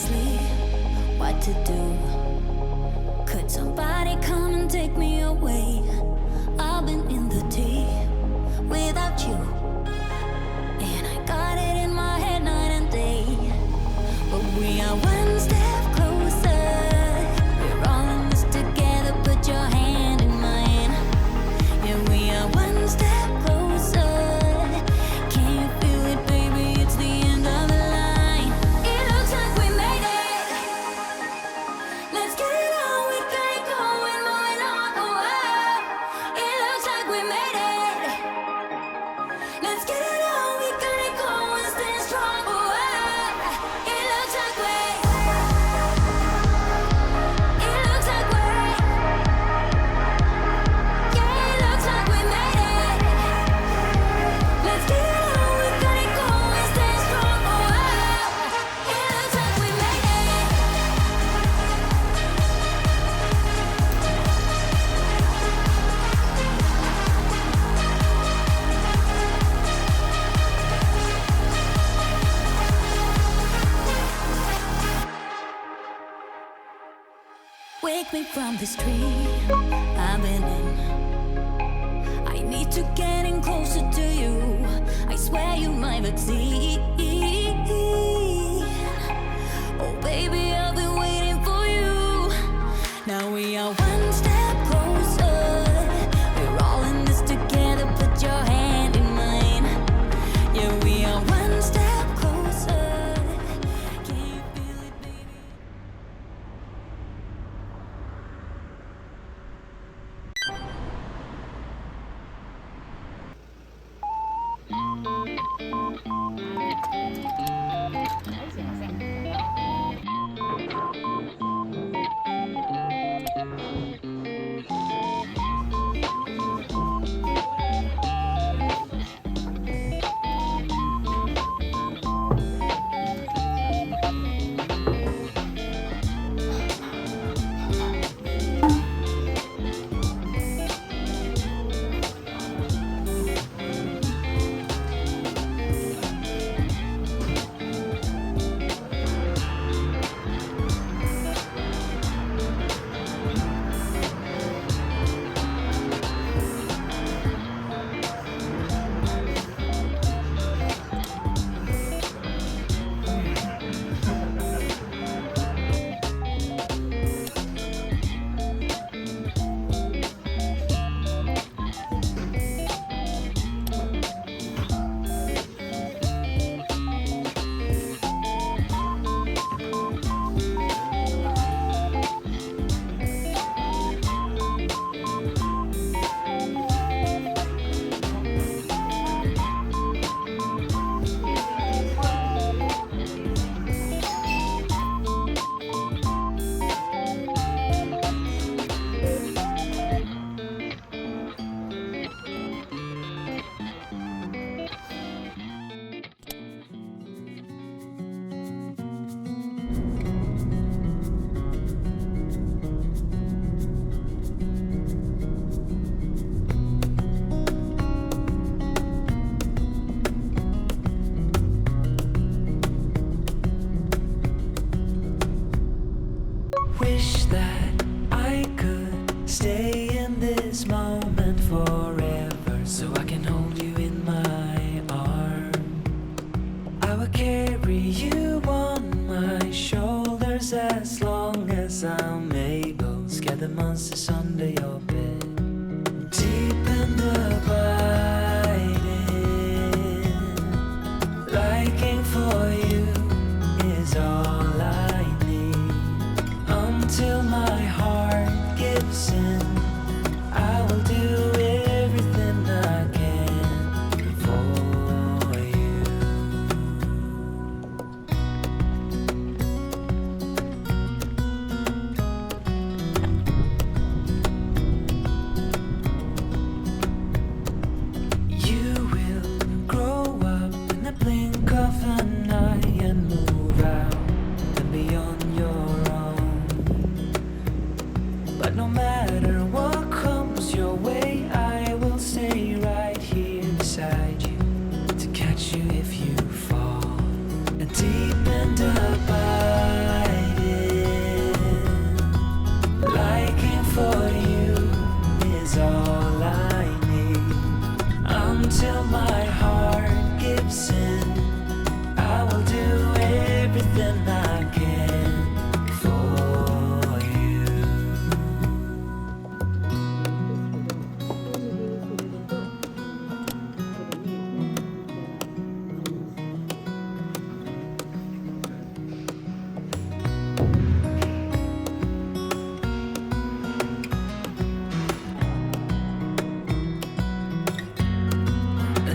sleep, what to do. Could somebody come and take me away? I've been in the deep without you, and I got it in my head night and day. But we are one step closer. We're all in this together. Put your hand in mine. Yeah, we are one step closer. Can you feel it, baby? It's the end of the line. It looks like we made it. Let's get it on. We got it going, moving on. Oh, oh. It looks like we made it. Let's get it on. We got it going, stay strong. Oh, oh. It looks like we. It looks like we. Yeah, it looks like we made it. Let's get it on. We got it going, stay strong. Oh, oh. It looks like we made it. Wake me from this dream I've been in. I need to get in closer to you. I swear you might succeed. Oh baby, I've been waiting for you. Now we are one step closer. We're all in this together. Put your hand in mine. Yeah, we are one step closer. Can you feel it, baby?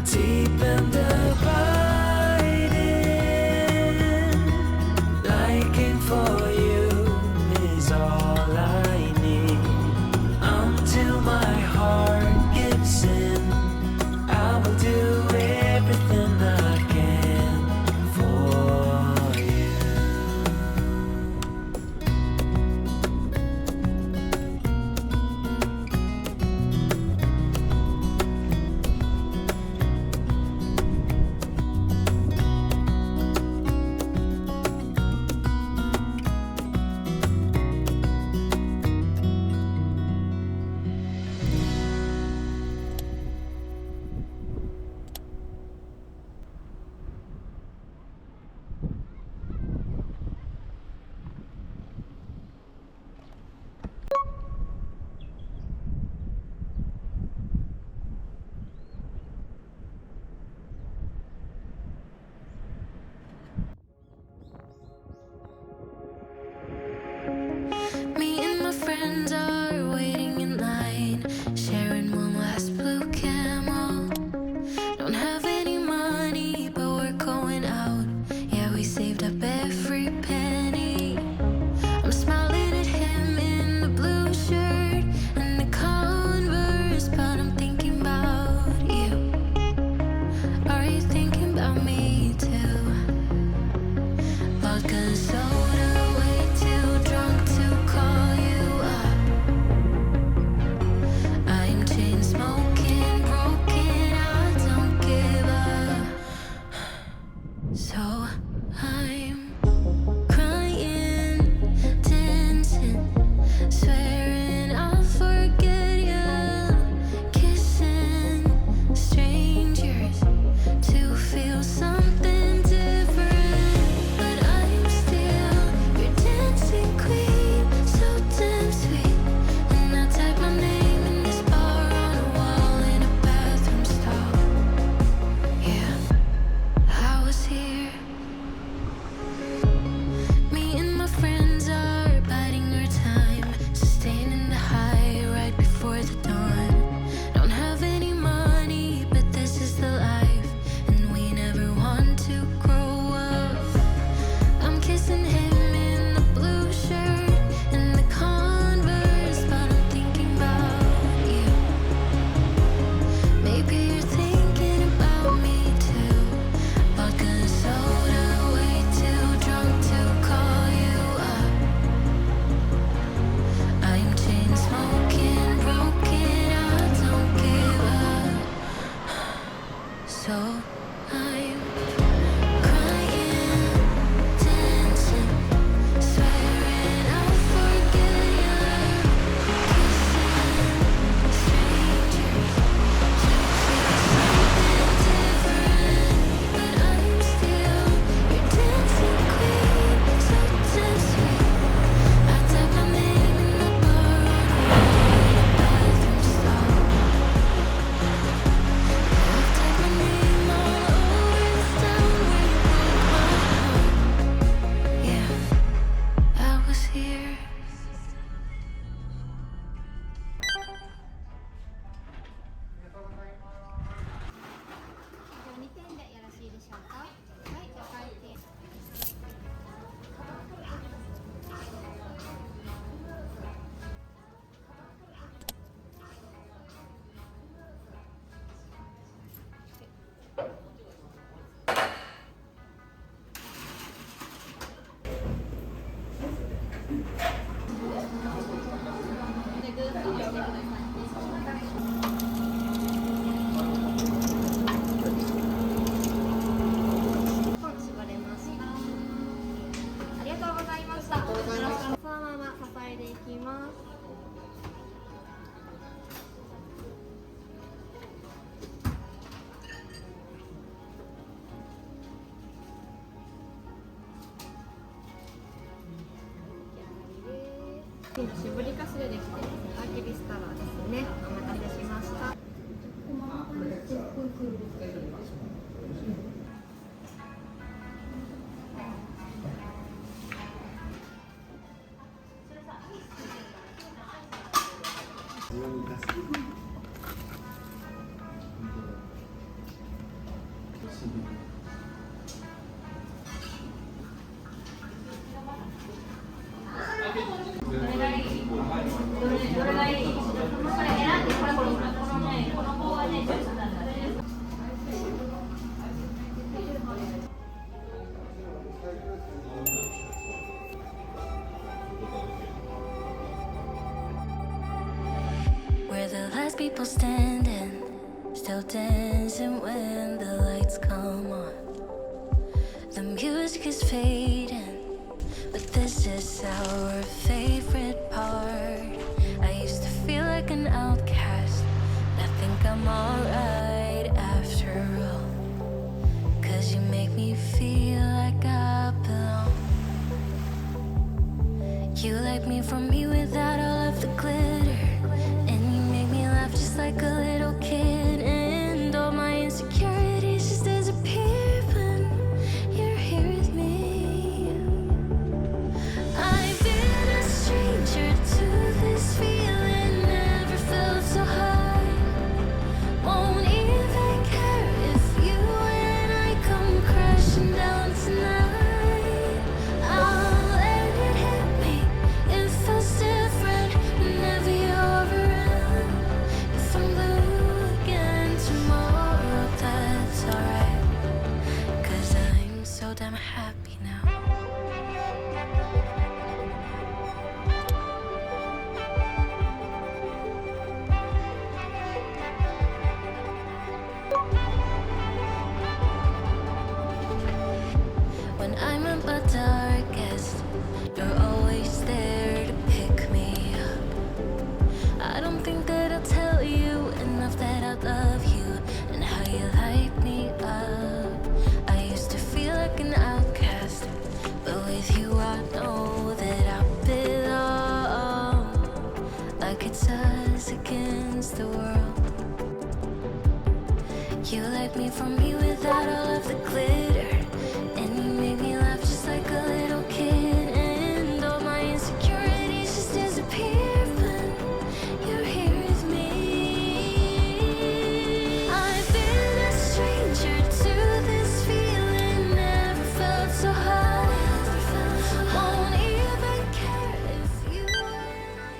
deep and abiding. Liking for you is all I need. Until my heart gives in, I will do everything I can for you. Me and my friends are waiting in line, sharing one last blue camel. Don't have any money, but we're going out. Yeah, we saved up every penny. I'm smiling at him in the blue shirt and the Converse, but I'm thinking about you. Are you thinking about me too? Vodka soda, way too drunk to call you up. I'm chain smoking, broken, I don't give up. So I'm crying, dancing, swearing I'll forget you. Kissing strangers to feel something different. But I'm still your dancing queen, so damn sweet. And I type my name in this bar on a wall in a bathroom stall. Yeah, I was here. Me and my friends are biding our time, sustaining the high right before the dawn. Don't have any money, but this is the life, and we never want to grow up. I'm kissing him in the blue shirt and the Converse, but I'm thinking about you. Maybe you're thinking about me too. Vodka soda, way too drunk to call you up. I'm chain smoking, broken, I don't give up. So I'm crying, dancing, swearing I'll forget you. Kissing strangers to feel something different. But I'm still your dancing queen, so damn sweet. I type my name in the bar on a wall in a bathroom stall. I've typed my name all over this town where you broke my heart. Yeah, I was here. 2点でよろしいでしょうか。はい、お会計。絞れました。ありがとうございました。そのまま支えていきます。絞りかすでできています。アーキビスタラーですね。お待たせしました。We're the last people standing, still dancing when the lights come on. The music is fading, but this is our favorite part. I used to feel like an outcast, but I think I'm alright after all. 'Cause you make me feel like I belong. You like me from me without all of the glitter, and you make me laugh just like a little kid. And all my insecurities just disappear when you're here with me. I've been a stranger to this feeling, never felt so high. Won't even care if you and I come crashing down tonight. I'll let it hit me. It feels different whenever you're around. If I'm blue again tomorrow, that's alright. 'Cause I'm so damn happy now. When I'm at my darkest, you're always there to pick me up. I don't think that I'll tell you enough that I love you and how you light me up. I used to feel like an outcast, but with you I know that I belong. Like it's us against the world. You like me from me without all of the glitter, and you make me laugh just like a little kid. And all my insecurities just disappear when you're here with me. I've been a stranger to this feeling, never felt so high. Won't even care if you and I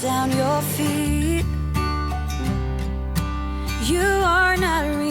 down your feet. You are not real.